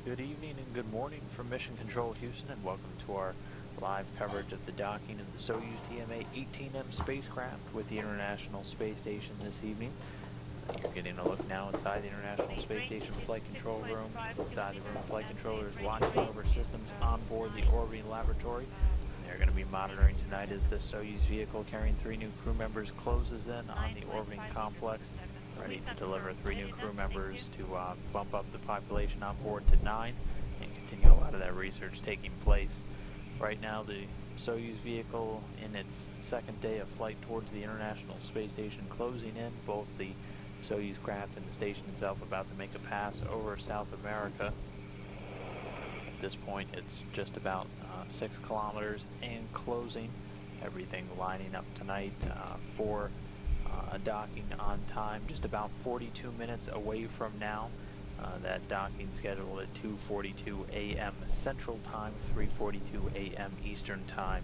Good evening and good morning from Mission Control Houston, and welcome to our live coverage of the docking of the Soyuz TMA-18M spacecraft with the International Space Station this evening. You're getting a look now inside the International Space Station Flight Control Room. Inside the room, flight controllers watching over systems on board the orbiting laboratory. They're going to be monitoring tonight as the Soyuz vehicle carrying 3 new crew members closes in on the orbiting complex, ready to deliver 3 new crew members to bump up the population on board to 9 and continue a lot of that research taking place. Right now, the Soyuz vehicle in its second day of flight towards the International Space Station closing in, both the Soyuz craft and the station itself about to make a pass over South America. At this point, it's just about 6 kilometers and closing. Everything lining up tonight for docking on time, just about 42 minutes away from now. That docking scheduled at 2:42 a.m. Central Time, 3:42 a.m. Eastern Time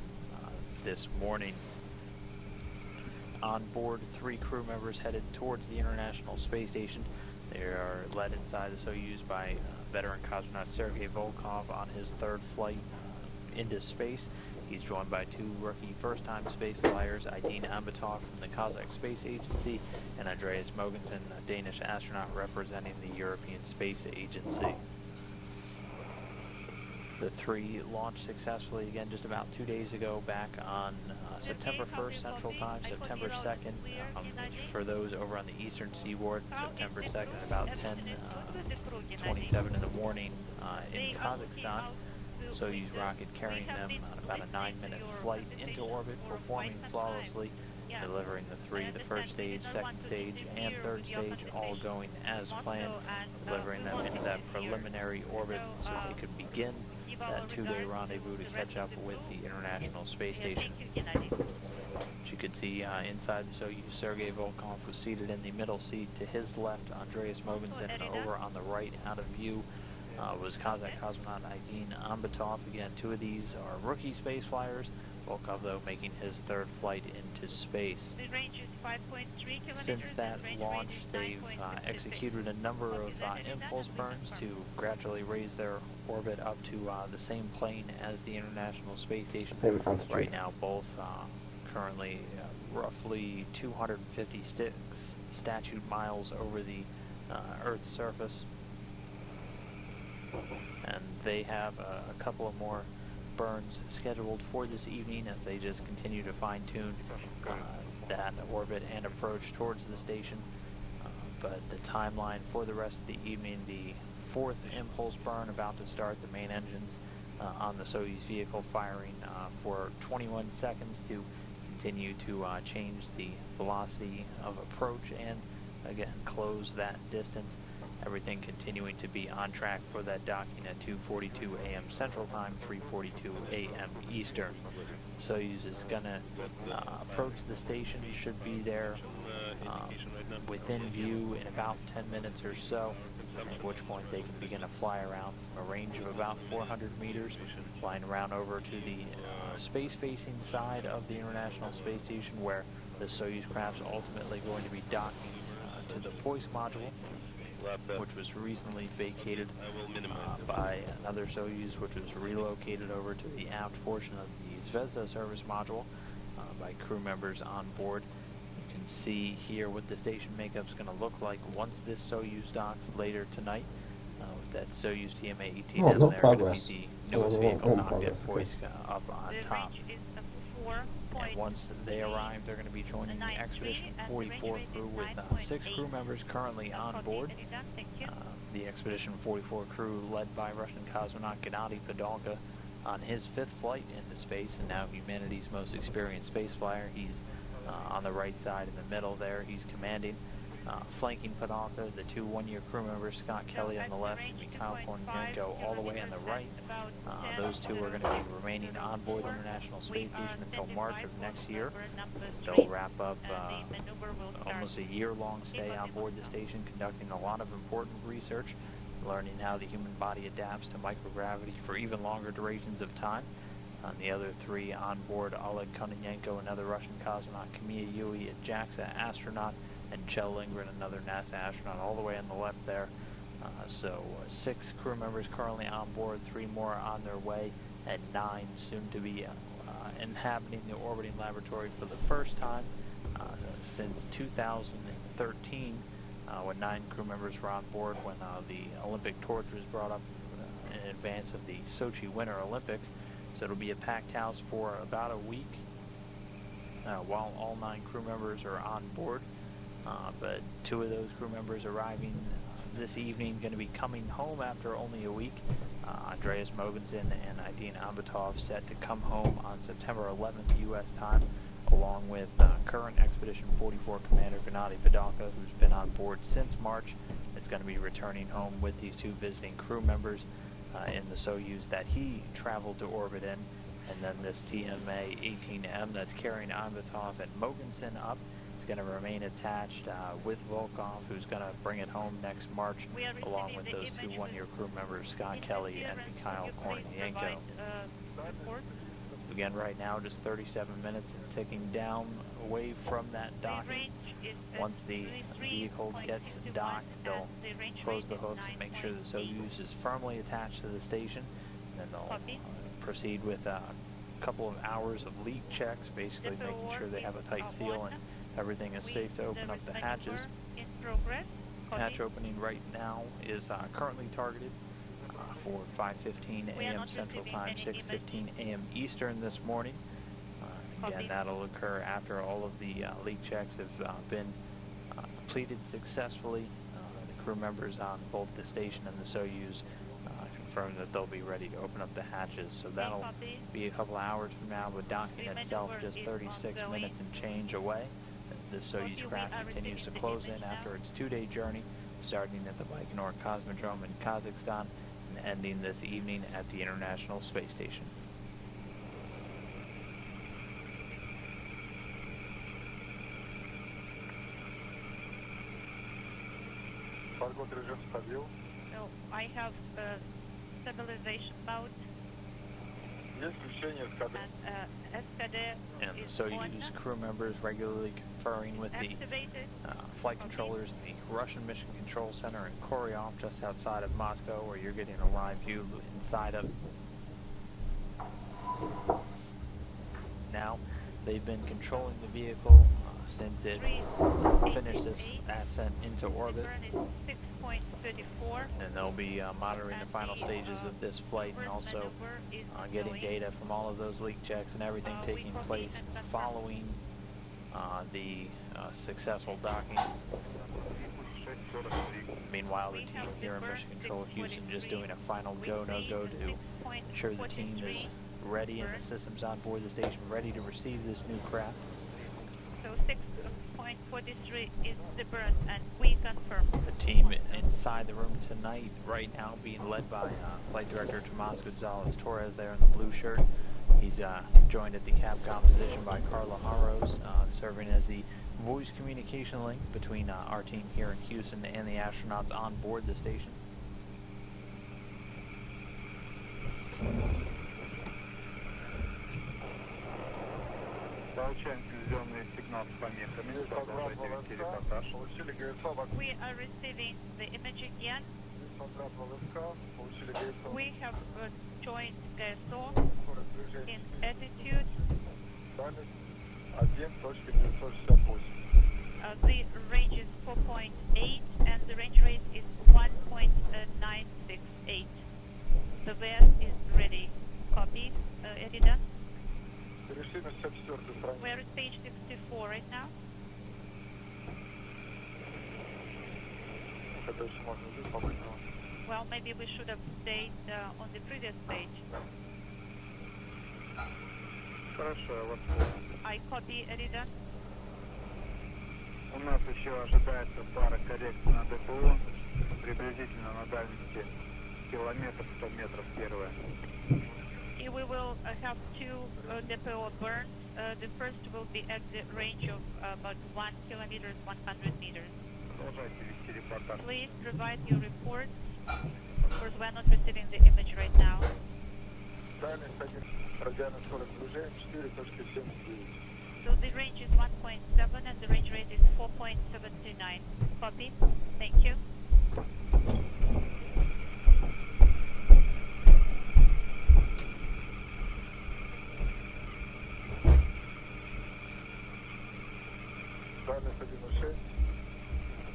this morning. On board, 3 crew members headed towards the International Space Station. They are led inside the Soyuz by veteran cosmonaut Sergei Volkov on his 3rd flight into space. He's joined by 2 rookie first-time space flyers, Aydin Ambatov from the Kazakh Space Agency and Andreas Mogensen, a Danish astronaut representing the European Space Agency. The 3 launched successfully again just about 2 days ago, back on September 1st Central Time, September 2nd. For those over on the eastern seaboard, September 2nd, about 10:27 in the morning in Kazakhstan. Soyuz rocket carrying them on about a 9-minute flight into orbit, performing flawlessly, delivering the first stage, second stage, and third stage, all going as planned, delivering them into that preliminary orbit so they could begin that 2-day rendezvous to catch up with the International Space Station. As you could see inside the Soyuz, Sergei Volkov was seated in the middle seat. To his left, Andreas Mogensen, and over on the right, out of view, was Kazakh cosmonaut Aydin Ambatov. Again, 2 of these are rookie space flyers. Volkov, though, making his 3rd flight into space. Since that launch, they've executed a number of impulse burns to gradually raise their orbit up to the same plane as the International Space Station. Same altitude. Right now, both currently roughly 256 statute miles over the Earth's surface. And they have a couple of more burns scheduled for this evening as they just continue to fine-tune that orbit and approach towards the station. But the timeline for the rest of the evening, the 4th impulse burn about to start, the main engines on the Soyuz vehicle firing for 21 seconds to continue to change the velocity of approach and again close that distance. Everything continuing to be on track for that docking at 2:42 a.m. Central Time, 3:42 a.m. Eastern. Soyuz is going to approach the station, should be there within view in about 10 minutes or so, at which point they can begin to fly around a range of about 400 meters, flying around over to the space-facing side of the International Space Station, where the Soyuz craft's ultimately going to be docking to the Poisk module, which was recently vacated by another Soyuz, which was relocated over to the aft portion of the Zvezda service module by crew members on board. You can see here what the station makeup is going to look like once this Soyuz docks later tonight. With that Soyuz TMA-18M, they're going to be the newest vehicle not get Poisk up on top. And once they arrive, they're going to be joining the Expedition 44 crew with 6 crew members currently on board. The Expedition 44 crew led by Russian cosmonaut Gennady Padalka on his 5th flight into space, and now humanity's most experienced space flyer. He's on the right side in the middle there. He's commanding. Flanking Padalka, the 2 one-year crew members, Scott Kelly on the left and Mikhail Kornienko all the way on the right. Those 2 are going to be remaining on board the International Space Station until March of next year. They'll wrap up almost a year-long stay on board the station, conducting a lot of important research, learning how the human body adapts to microgravity for even longer durations of time. The other 3 on board, Oleg Kononenko, another Russian cosmonaut, Kamiya Yui, a JAXA astronaut, and Kjell Lindgren, another NASA astronaut, all the way on the left there. So 6 crew members currently on board, 3 more on their way, and 9 soon to be inhabiting the orbiting laboratory for the first time since 2013, when 9 crew members were on board when the Olympic torch was brought up in advance of the Sochi Winter Olympics. So it'll be a packed house for about a week while all 9 crew members are on board. But 2 of those crew members arriving this evening, going to be coming home after only a week. Andreas Mogensen and Aidin Ambatov set to come home on September 11th U.S. time, along with current Expedition 44 Commander Gennady Fedalka, who's been on board since March. It's going to be returning home with these 2 visiting crew members in the Soyuz that he traveled to orbit in, and then this TMA-18M that's carrying Ambatov and Mogensen up is going to remain attached with Volkov, who's going to bring it home next March, along with those 2 one-year crew members, Scott Kelly and Mikhail Kornienko. Again, right now, just 37 minutes and ticking down away from that docking. Once the vehicle gets docked, they'll close the hooks and make sure the Soyuz is firmly attached to the station. And then they'll proceed with a couple of hours of leak checks, basically making sure they have a tight seal and everything is safe to open up the hatches. Hatch opening right now is currently targeted for 5:15 a.m. Central Time, 6:15 a.m. Eastern this morning. Again, that'll occur after all of the leak checks have been completed successfully. The crew members on both the station and the Soyuz confirmed that they'll be ready to open up the hatches. So that'll be a couple hours from now, with docking itself just 36 minutes and change away. The Soyuz craft continues to close in after its 2-day journey, starting at the Baikonur Cosmodrome in Kazakhstan and ending this evening at the International Space Station. So I have stabilization mode. And the Soyuz crew members regularly conferring with the flight controllers in the Russian Mission Control Center in Koryov, just outside of Moscow, where you're getting a live view inside of. Now, they've been controlling the vehicle since it finished its ascent into orbit, and they'll be monitoring the final stages of this flight and also getting data from all of those leak checks and everything taking place following the successful docking. Meanwhile, the team here in Mission Control Houston just doing a final go, no-go to ensure the team is ready and the systems on board the station ready to receive this new craft. So 6.43 is the burn, and we confirm. The team inside the room tonight, right now, being led by Flight Director Tomas Gonzalez-Torres there in the blue shirt. He's joined at the Capcom position by Carla Haros, serving as the voice communication link between our team here in Houston and the astronauts on board the station. We are receiving the image again. We have joined GSO in attitude. The range is 4.8 and the range rate is 1.968. The vest is ready. Copy. Edida. We're at page 64 right now. Well, maybe we should have stayed on the previous page. I copy, Edida. У нас еще ожидается пара коррекций на ДПО, приблизительно на дальности километров, 100 метров первая. We will have 2 DPO burns. The first will be at the range of about 1 kilometer, 100 meters. Please provide your reports. Of course, we're not receiving the image right now. So the range is 1.7 and the range rate is 4.79. Copy. Thank you. МС-106.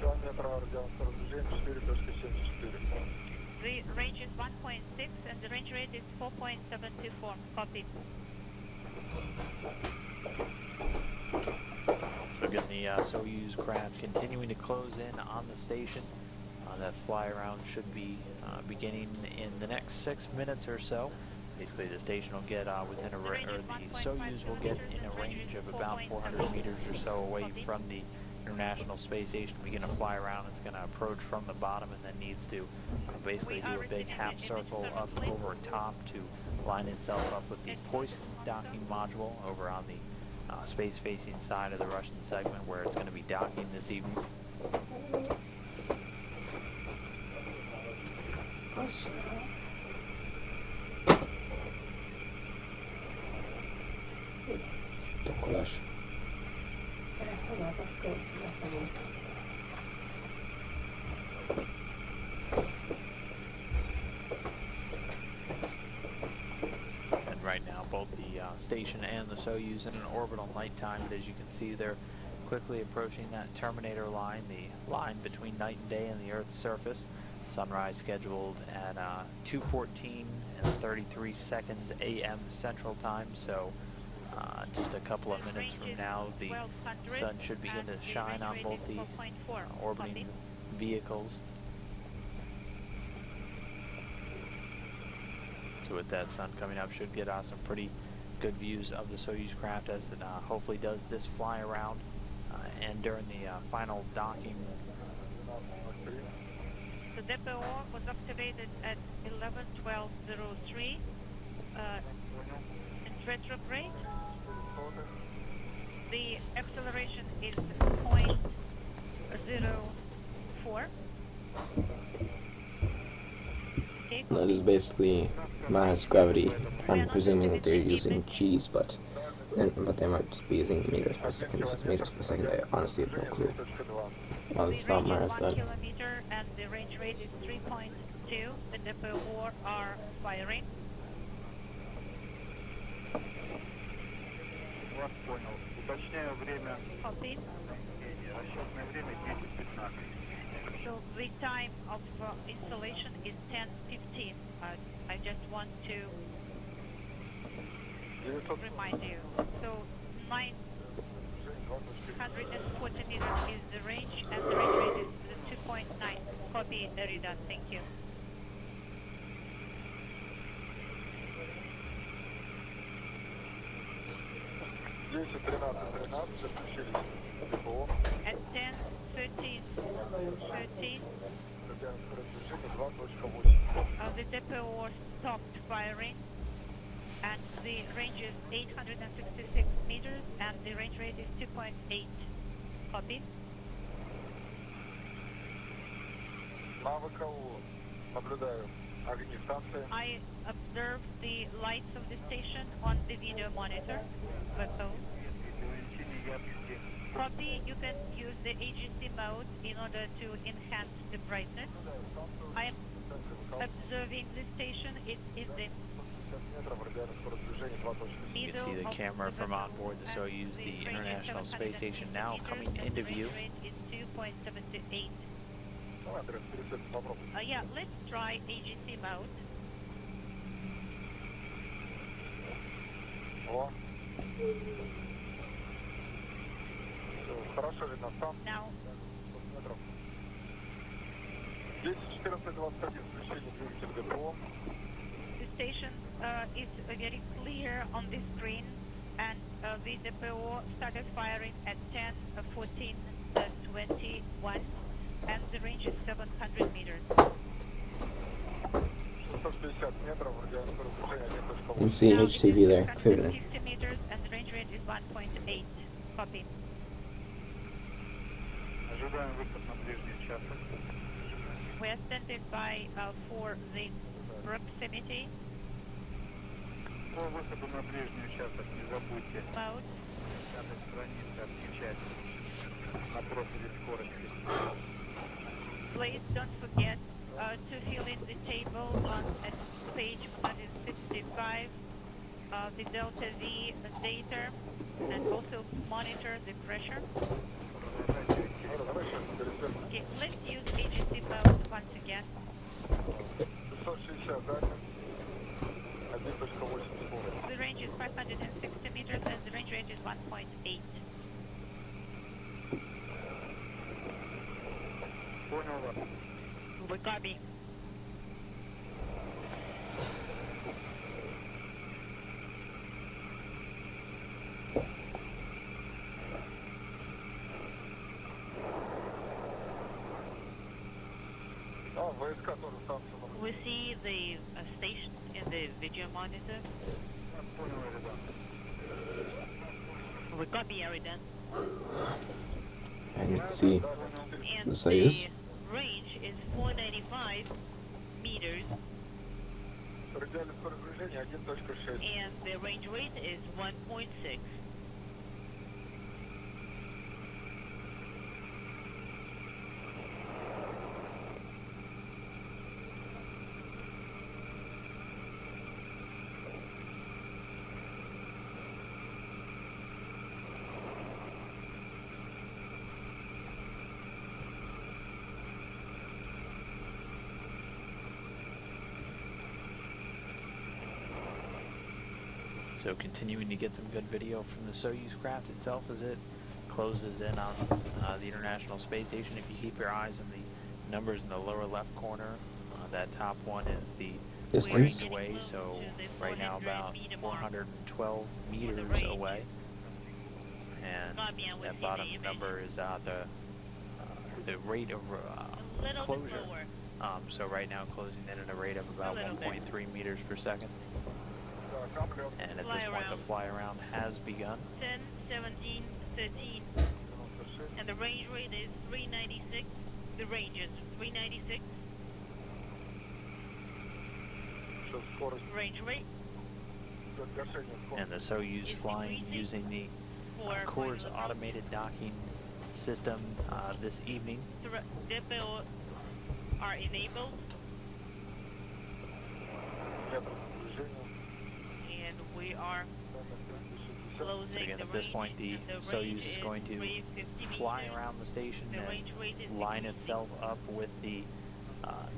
2 метра радиан скорость движения 4.74. The range is 1.6 and the range rate is 4.74. Copy. So again, the Soyuz craft continuing to close in on the station. That fly around should be beginning in the next 6 minutes or so. Basically, the station will get within or the Soyuz will get in a range of about 400 meters or so away from the International Space Station, begin to fly around. It's going to approach from the bottom and then needs to basically do a big half circle up over top to line itself up with the Poist docking module over on the space-facing side of the Russian segment where it's going to be docking this evening. Dekolaj. And right now, both the station and the Soyuz in an orbital nighttime, but as you can see, they're quickly approaching that terminator line, the line between night and day and the Earth's surface. Sunrise scheduled at 2:14 and 33 seconds a.m. Central Time, so just a couple of minutes from now, the sun should begin to shine on both the orbiting vehicles. So with that sun coming up, should get some pretty good views of the Soyuz craft as it hopefully does this fly around and during the final docking. The depot was activated at 11:12:03 in retrograde. The acceleration is 0.04. Okay, That is basically minus gravity. I'm presuming that they're using G's, but they might just be using meters per second. If it's meters per second, I honestly have no clue. Well, it's not minus the range is 1 then. kilometer and the range rate is 3.2. The depot are firing. Вас понял. Уточняю время. Copy. Расчетное время 10:15. So the time of installation is 10:15. I just want to remind you. So 940 meters is the range and the range rate is 2.9. Copy, redone. Thank you. At 10:13, the depot stopped firing and the range is 866 meters and the range rate is 2.8. Copy. На ВКО наблюдаю огни станции. I observed the lights of the station on the video monitor. VCO. Copy, you can use the AGC mode in order to enhance the brightness. I am observing the station. It is the You can see the camera from on board the Soyuz, the International Space Station, now coming into view. Is 2.78. Yeah, let's try AGC mode. О. Хорошо видно станцию. Now, 10:14:21 включение двигателя ГПО. the station is very clear on the screen, and the depot started firing at 10:14:21, and the range is 700 meters. 650 метров, радиальная скорость движения 1.8. You can see Now, HTV there, it is clearly. 650 meters, and the range rate is 1.8. Copy. Ожидаем выход на ближний участок. We are standing by for the proximity По выходу на ближний участок не забудьте mode. пятой странице отмечать на профиле скорости. Please don't forget to fill in the table on at page 165, the delta V data, and also monitor the pressure. Okay, let's use agency belt once again. 660 дальность. 1.8 The range is 560 meters and the range rate is 1.8. Понял вас. We copy. ВСК тоже станцию. We see the station in the video monitor. Понял, ребят. We copy, Aridan. And you can see And the Soyuz. the range is 495 meters Радиальная скорость движения 1.6. and the range rate is 1.6. So continuing to get some good video from the Soyuz craft itself as it closes in on the International Space Station. If you keep your eyes on the numbers in the lower left corner, that top one is the Distance. range away, so right now about 412 meters away. And that bottom number is the rate of A little closure. bit lower. So right now closing in at a rate of about 1.3 meters per second. And at this point the fly around has begun. 10, 17, 13. And the range rate is 396. The range is 396. Range rate And the Soyuz flying using the Core's automated docking system this evening. depot are enabled. And we are closing Again, the at this range, point the and the Soyuz range is going to 350 fly meters. around the station The range rate is and line 66. itself up with the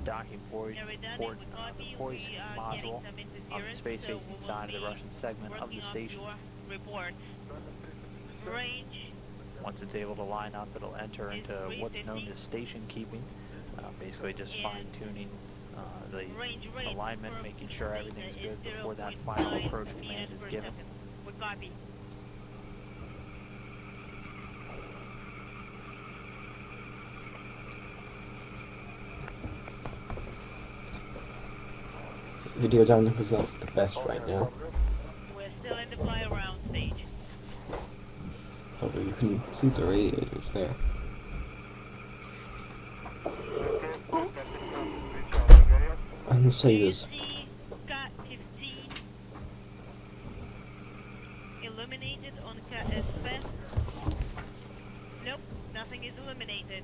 docking port Evidently, we copy. poise We are getting module some on the interference, space so station we will side of the be Russian segment of working the on station. your report. Range Once it's able to line up, it'll enter is into what's known 350. as station keeping, basically just And fine-tuning the range rate alignment, for making sure everything's is good before that final 0.9 approach meters command per is given. second. We copy. Video down is not the best right now. We're still in the fly around stage. Although you can see the radiators there. And the Soyuz. See Cat 15 illuminated on Cat S. Nope, nothing is illuminated.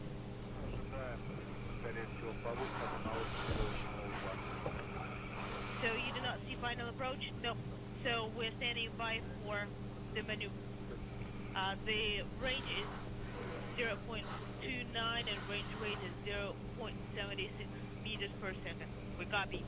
So you do not see final approach? Nope. So we're standing by for the maneuver. The range is 0.29 and range rate is 0.76 meters per second. We copy.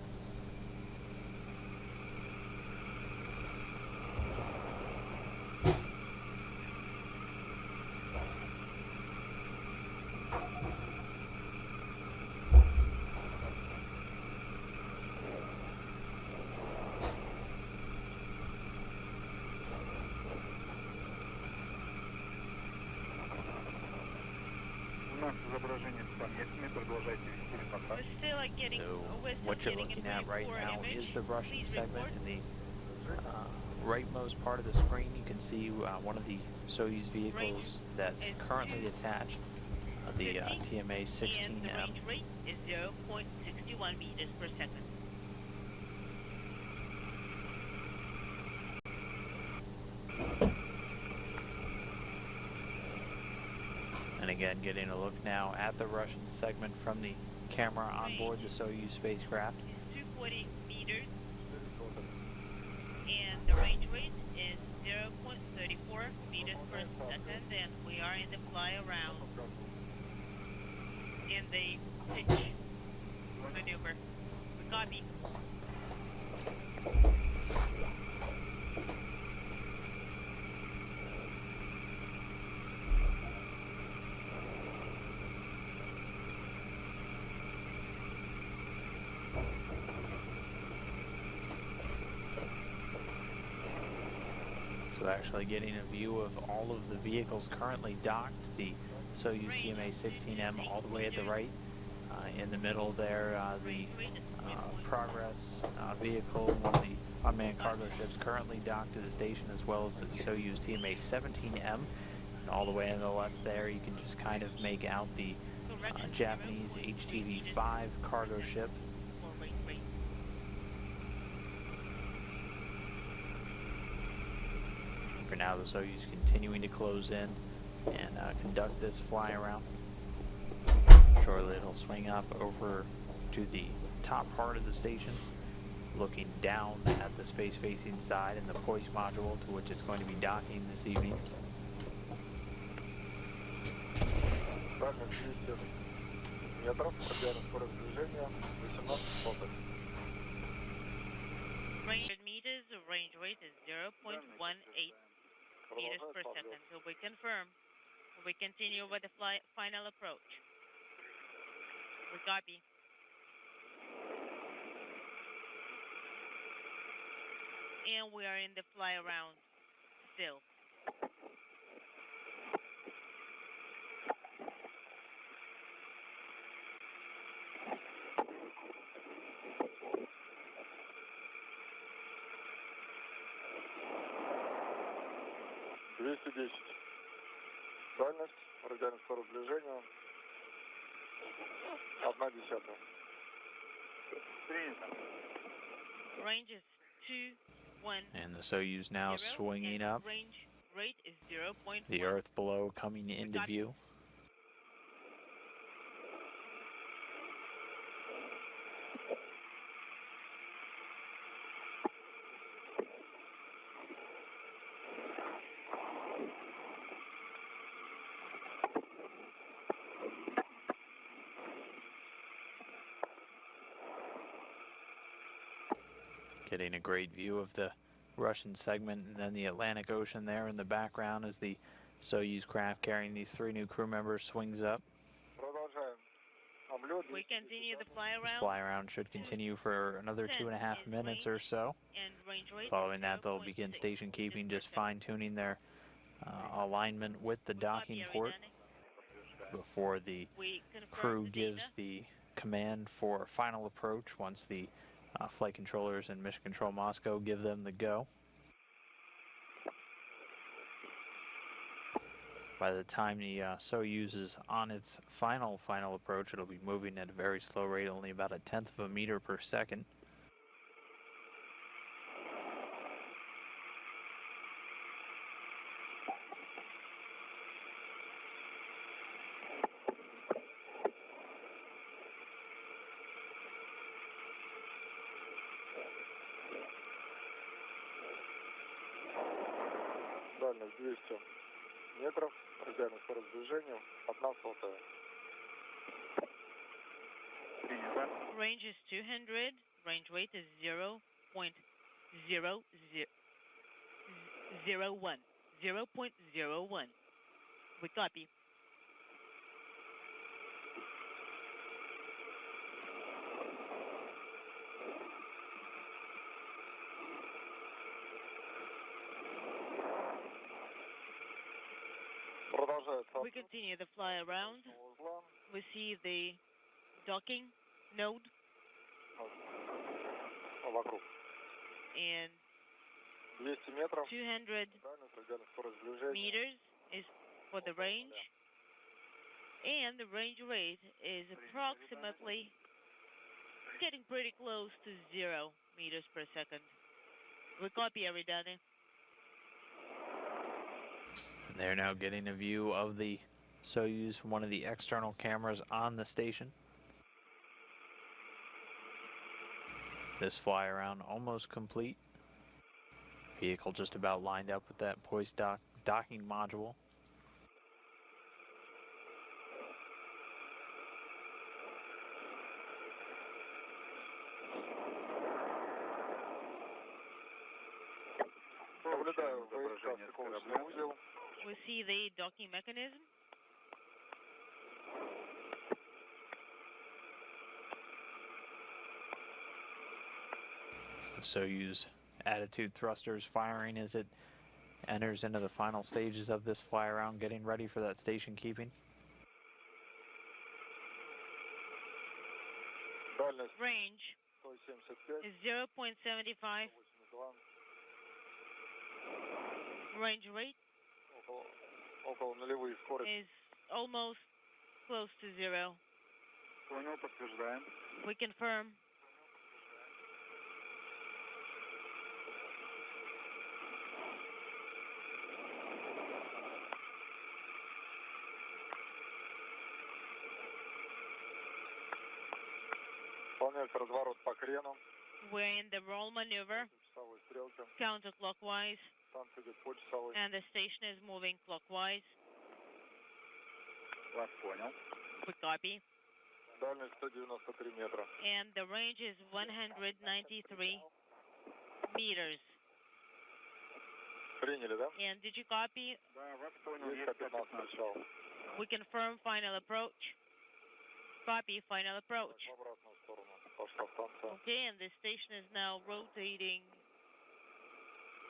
У нас изображение с помехами, продолжайте вести репортаж. We're still getting. So We're still what you're getting looking a at right 34 now image. is the Russian Please segment. report. In the rightmost part of the screen, you can see one of the Soyuz vehicles that's is currently attached, the 50, and the TMA-18M. range rate is 0.61 meters per second. And again, getting a look now at the Russian segment from the camera on board the Soyuz spacecraft. Is 240 meters, and the range rate is 0.34 meters per second, and we are in the fly around. the pitch maneuver. We copy. So actually getting a view of all of the vehicles currently docked, the Soyuz TMA-18M all the way at the right. In the middle there, the Progress vehicle, one of the unmanned cargo ships currently docked to the station, as well as the Soyuz TMA-17M. And all the way on the left there, you can just kind of make out the Japanese HTV-5 cargo ship. For now, the Soyuz continuing to close in and conduct this fly around. Shortly, it'll swing up over to the top part of the station, looking down at the space-facing side and the hoist module to which it's going to be docking this evening. Range meters, range rate is 0.18 meters per second. So we confirm. We continue with the final approach. We copy. And we are in the fly around still. Дальность, радиальность по сближению 1/10. Принято. Range is 2-1. And the Soyuz now swinging up. Range rate is 0.1. The Earth below coming into view. Getting a great view of the Russian segment and then the Atlantic Ocean there in the background as the Soyuz craft carrying these 3 new crew members swings up. We continue the fly around. The fly around should continue for another 2.5 minutes or so. Following that, they'll begin station keeping, just fine-tuning their alignment with the docking port before the crew gives the command for final approach once the flight controllers and Mission Control Moscow give them the go. By the time the Soyuz is on its final approach, it'll be moving at a very slow rate, only about 1/10 of a meter per second. Дальность 200 метров, радиальность по сближению 1/100. Принято. Range is 200. Range rate is 0.001. 0.01. We copy. We continue the fly around. We see the docking node. And 200 meters is for the range. And the range rate is approximately getting pretty close to 0 meters per second. We copy, everybody. They're now getting a view of the Soyuz from one of the external cameras on the station. This fly around almost complete. Vehicle just about lined up with that hoist docking module. Наблюдаю стыковочный узел. We see the docking mechanism. The Soyuz attitude thrusters firing as it enters into the final stages of this fly around, getting ready for that station keeping. Range is 0.75. Range rate is almost close to 0. Понял, подтверждаем. We confirm. Выполняется разворот по крену. We're in the roll maneuver, Часовой стрелки. counterclockwise, Станция идет по часовой. and the station is moving clockwise. Вас понял. We copy. Дальность 193 метра. And the range is 193 meters. Приняли, да? And did you copy? Да, вас понял. Есть К-15 начало. We confirm final approach. Copy final approach. В обратную сторону. Пошла станция. Okay, and the station is now rotating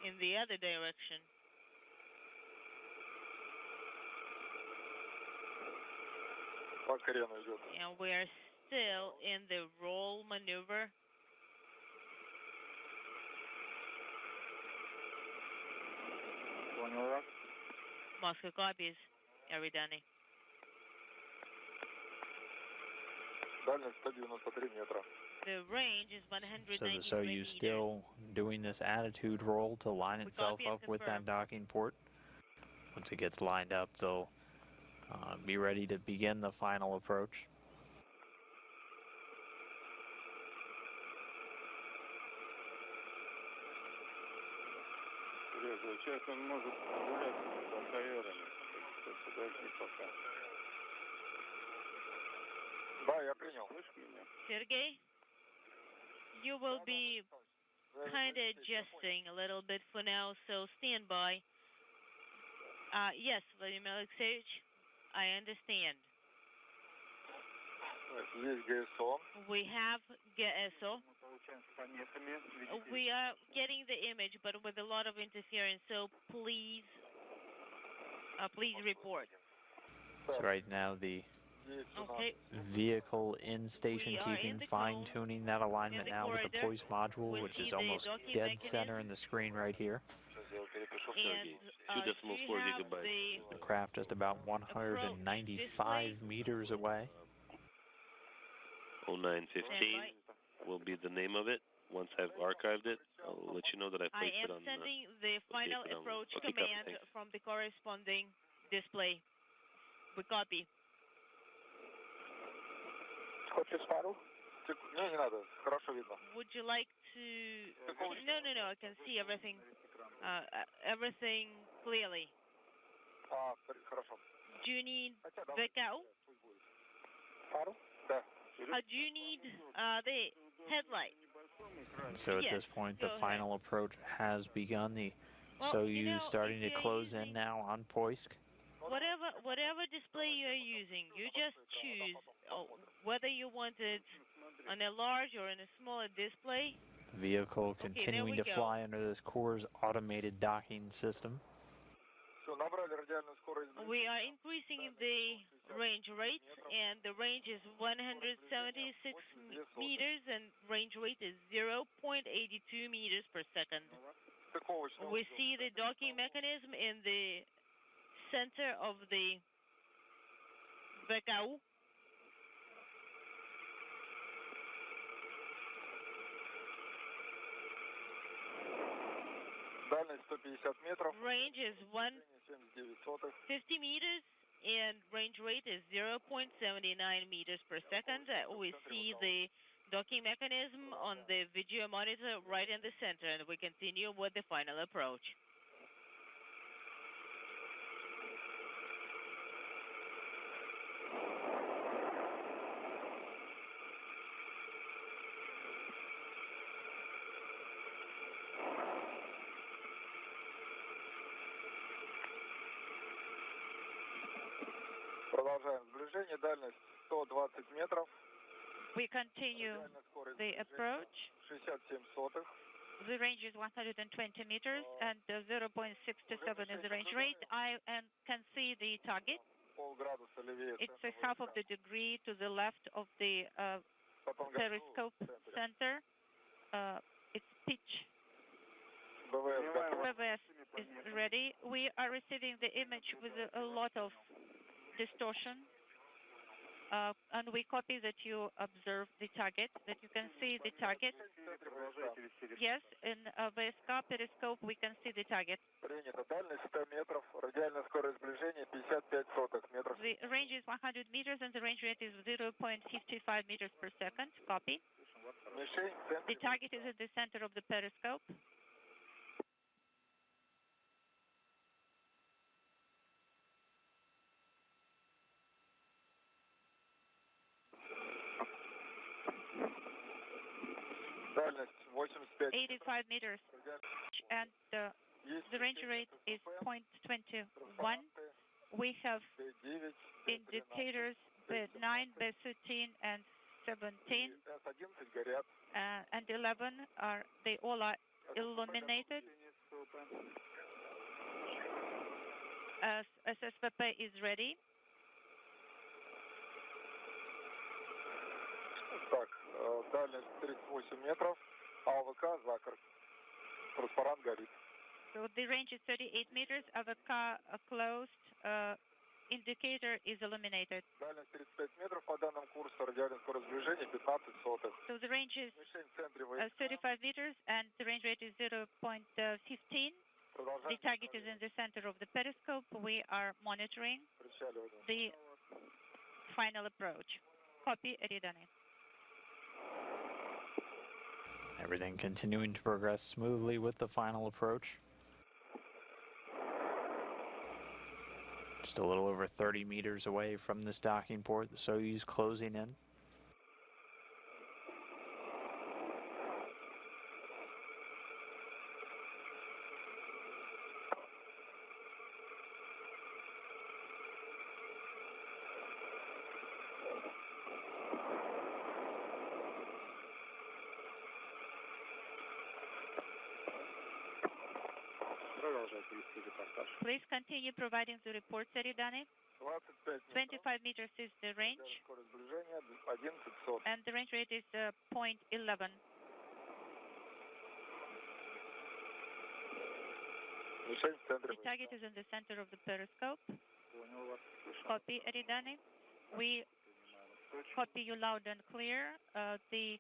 in the other direction. По крену идет. And we are still in the roll maneuver. Понял вас. Moscow copies. Eridani. Дальность 193 метра. The range is So 193 the Soyuz meters. still doing this attitude roll to line We itself copy and up with that confirm. docking port. Once it gets lined up, they'll be ready to begin the final approach. Сейчас он может гулять с конвейерами. Подожди пока. Да, я принял. Слышишь меня? Sergey, you will be kind of adjusting a little bit for now, so stand by. Yes, Vladimir Alexeyevich, I understand. Здесь ГСО. We have GSO. Мы получаем с помехами. Видите, We are getting the image, but with a lot of interference, so please report. So right now the здесь у нас Okay, vehicle in station We are in keeping, the fine-tuning that alignment the now with the corridor. Poise module, We which see is the almost docking dead mechanism. center in the screen right here. сейчас я перепишу в and Сергей. do you have The craft just about 195 meters away. 0915 will be the name of it. Once I've archived it, I'll let you know that I I placed it am on. sending the final it on- approach okay, copy, command thanks. from the corresponding display. We copy. Хочешь пару? Не надо. Хорошо видно. Would you like to... No, I can see everything. Everything clearly. Хорошо. Do you need Хотя, the давай. cow? Пусть будет. Пару? Да. Do you need the headlight? So at Yes, this point, go the ahead. final approach has begun. The Well, Soyuz you know, starting to if you're close in using- now on Poisk. Whatever display you're using, you just choose whether you want it on a large or in a smaller display. Vehicle there continuing we to go. fly under this core's automated docking system. Все, набрали радиальную скорость. We are increasing the range rate, and the range is 176 meters, and range rate is 0.82 meters per second. Стыковочный We узел. see the docking mechanism in the center of the VKU. Дальность 150 метров. Range is 79 150 meters, and range rate is 0.79 meters per second. We see the docking mechanism on the video monitor right in the center, and we continue with the final approach. Продолжаем сближение, дальность 120 метров. We continue the approach. 67 сотых. The range is 120 meters and 0.67 is the range rate. I can see the target. Полградуса левее. It's a half of the degree to the left of the periscope center. It's pitch. BVS is ready. We are receiving the image with a lot of distortion. And we copy that you observe the target, that you can see the target. Yes, in VSK periscope we can see the target. Принято. Дальность 100 метров, радиальная скорость сближения 55 сотых метров. The range is 100 meters and the range rate is 0.55 meters per second. Copy. Мишень в центре. The target is at the center of the periscope. Дальность 85. 85 meters. And the range rate is 0.21. We have B9, indicators B9, B13, and 17, С11 горят. and 11 they all are illuminated. SSVP is ready. Так, дальность 38 метров, АВК закрыт. Транспарант горит. So the range is 38 meters. AVK closed. Indicator is illuminated. Дальность 35 метров по данным курсу, радиальная скорость сближения 15 сотых. So the range is Мишень в центре ВСК. 35 meters and the range rate is 0.15. The target is in the center of the periscope. We are monitoring Причаливание. the final approach. Copy, Eridani. Everything continuing to progress smoothly with the final approach. Just a little over 30 meters away from this docking port, the Soyuz closing in. Продолжайте вести репортаж. Please continue providing the reports, Eridani. 25 метров. 25 meters is the range, Скорость сближения 11 сотых. and the range rate is 0.11. Мишень в центре The target is in the center of the periscope. Понял вас. Слышал. Copy, Eridani. We copy you loud and clear. The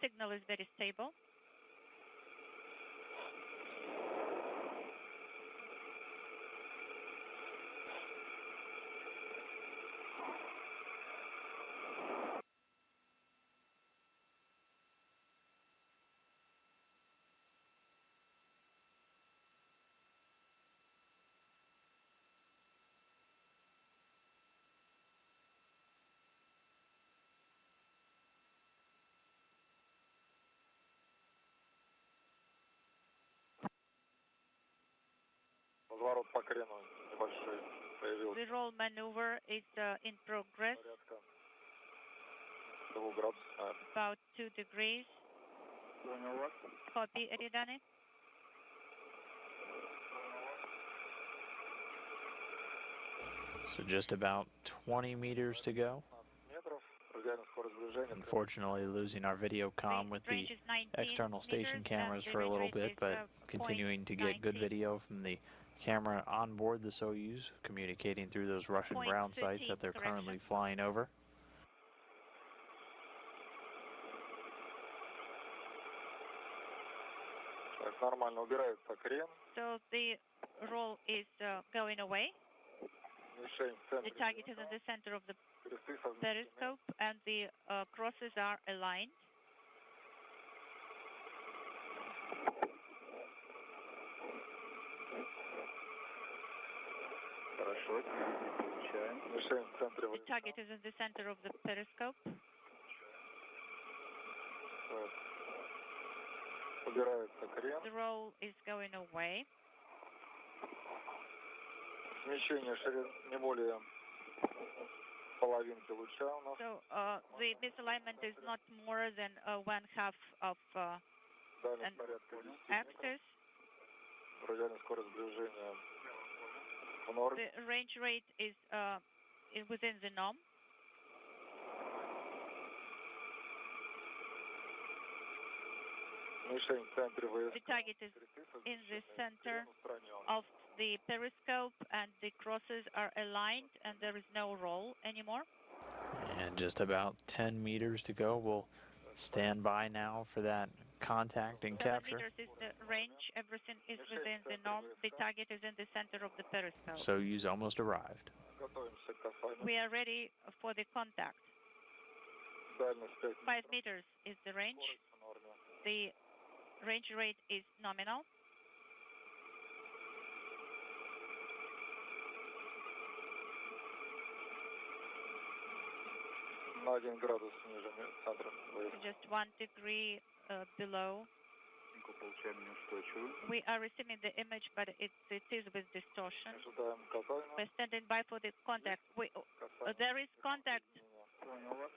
signal is very stable. Разворот по крену небольшой появился. The roll maneuver is in progress, Порядка 2 градусов, наверное. about 2 degrees. Понял вас. Copy, Eridani. So just about 20 meters to go. 15 метров, радиальная скорость сближения. Unfortunately, losing our video comm with the external station cameras for a little bit, but continuing to get good video from the camera on board the Soyuz, communicating through those Russian ground sites that they're currently flying over. Так, нормально, убирается крен. So the roll is going away. Мишень в The центре. target is in the center of the Кресты совмещены. periscope, and the crosses are aligned. Хорошо, получаем. Мишень в центре. The target is in the center of the periscope. Так. Убирается крен. The roll is going away. Смещение ширин не более половинки луча у нас. So the misalignment is not more than 1/2 of an Дальность порядка 10. axis. Радиальная скорость сближения в норме. The range rate is within the norm. Мишень в центре The target is in the center of the periscope, and the crosses are aligned, and there is no roll anymore. And just about 10 meters to go. We'll stand by now for that contact and 7 capture. meters is the range. Everything is within the norm. The target is in the center of the periscope. Soyuz almost arrived. Готовимся к касанию. We are ready for the contact. Дальность 5 5 meters is the range. Скорость в норме. The range rate is nominal. На 1 градус ниже центра. Just 1 degree below. Получаем неустойчивую. We are receiving the image, but it is with distortion. Ожидаем касания. We're standing by for the contact. There is contact. Понял вас.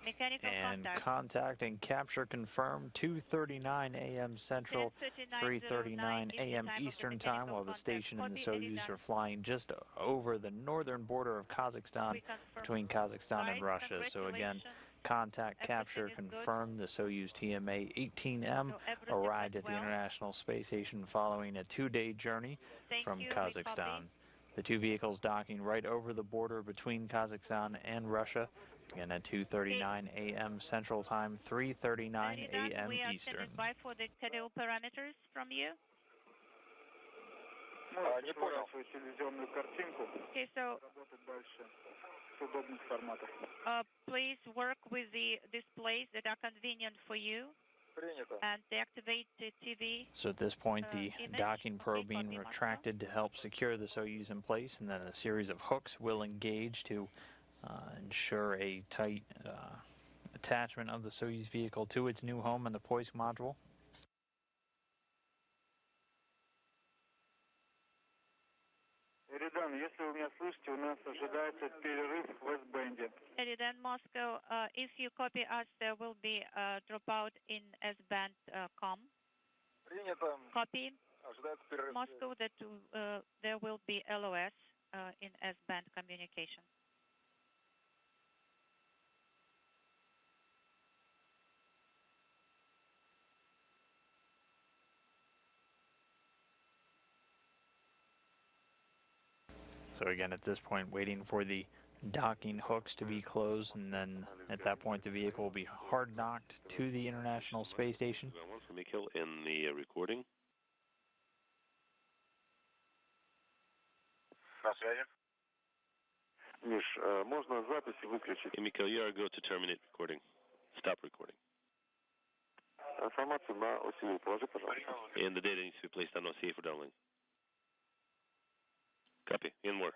Mechanical And contact. contact and capture confirmed. 2:39 a.m. Central, 3:39 a.m. Eastern Time, while the station and the Soyuz are flying just over the northern border of Kazakhstan, between Kazakhstan and Russia. So again, contact capture confirmed. The Soyuz TMA-18M arrived at the International Space Station following a 2-day journey from Kazakhstan. The two vehicles docking right over the border between Kazakhstan and Russia. Again at 2:39 a.m. Central Time, 3:39 a.m. We are Eastern. standing by for the KDO parameters from you. Не понял. Свою телевизионную картинку. Okay, so Работать дальше с удобных форматов. please work with the displays that are convenient for you Принято. and deactivate the TV. So at this point, the image. docking probe Okay, being copy, retracted to help secure the Soyuz in place, and then a series of hooks will engage to ensure a tight attachment of the Soyuz vehicle to its new home in the Poisk module. Эридан, если вы меня слышите, у нас ожидается перерыв в S-бенде. Eridan Moscow, if you copy us, there will be a dropout in S-band com. Принято. Copy Ожидается перерыв. Moscow that there will be LOS in S-band communication. So again, at this point, waiting for the docking hooks to be closed, and then at that point, the vehicle will be hard docked to the International Space Station. One for Mikhail in the recording. На связи. Миш, можно записи выключить? Hey, Mikhail, you are go to terminate recording. Stop recording. Информацию на OCU положи, пожалуйста. And the data needs to be placed on OCA for downlink. Copy. In work.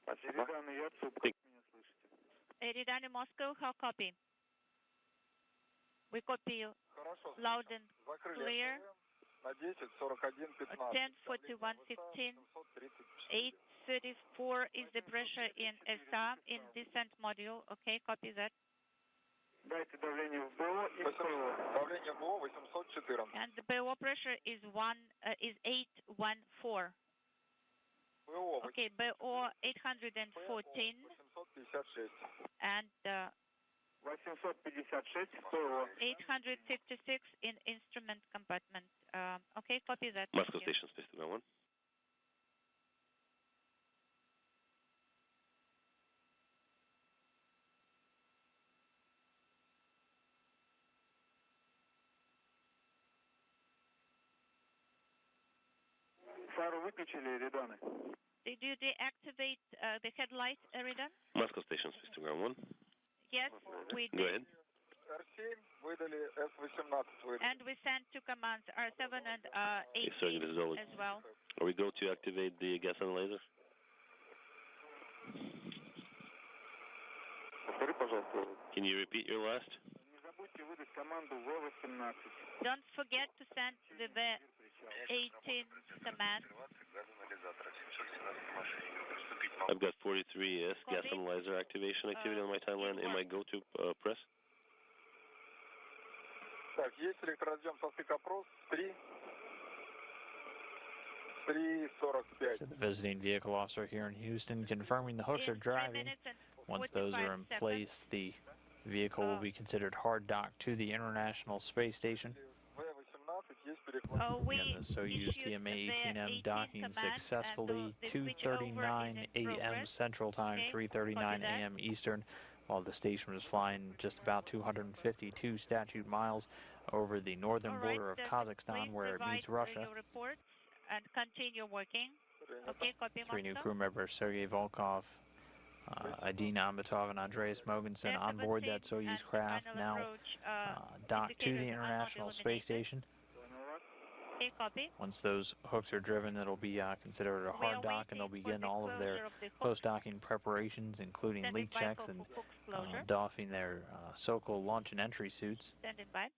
Спасибо. Меня слышите? Eridan in Moscow, how copy? We copy you Хорошо. loud and Закрыли clear. на 10, 41, 15. 10, 41, 15. 834 is the pressure in SA in descent module. Okay, copy that. Дайте давление в БО и в ПО. Давление в БО 814. And the BO pressure is 814. ПО Okay, BO 814 856. and 856 ПО. 856 in instrument compartment. Okay, copy that. Moscow Thank you. Station, Space 291. Фару выключили, Эриданы? Did you deactivate the headlight, Eridan? Moscow Station, Space 291. Yes, we Go did. ahead. Р7 выдали, С-18 выдали. And we sent two commands, R7 and Yes, sir, this is Oleg. as well. Are we go to activate the gas analyzer? Повтори, пожалуйста. Can you repeat your last? Не забудьте выдать команду В-18. Don't forget to send the V18 command. I've got 43S gas analyzer activation activity on my timeline. Am I go to press? Так, есть электроразъем со стык опрос 3:45. So the visiting vehicle officer here in Houston confirming the hooks are driving. Once those are in place, the vehicle will be considered hard docked to the International Space Station. And the Soyuz TMA-18M docking successfully 2:39 a.m. Central Time, 3:39 a.m. Eastern, while the station was flying just about 252 statute miles over the northern border of Kazakhstan, where it meets Russia. And continue working. Okay, copy. 3 new crew members, Sergei Volkov, Adina Ambatov, and Andreas Mogensen on board that Soyuz craft, now docked to the International Space Station. Okay, copy. Once those hooks are driven, it'll be considered a hard dock, and they'll begin all of their post-docking preparations, including leak checks and doffing their Sokol launch and entry suits. Standing by.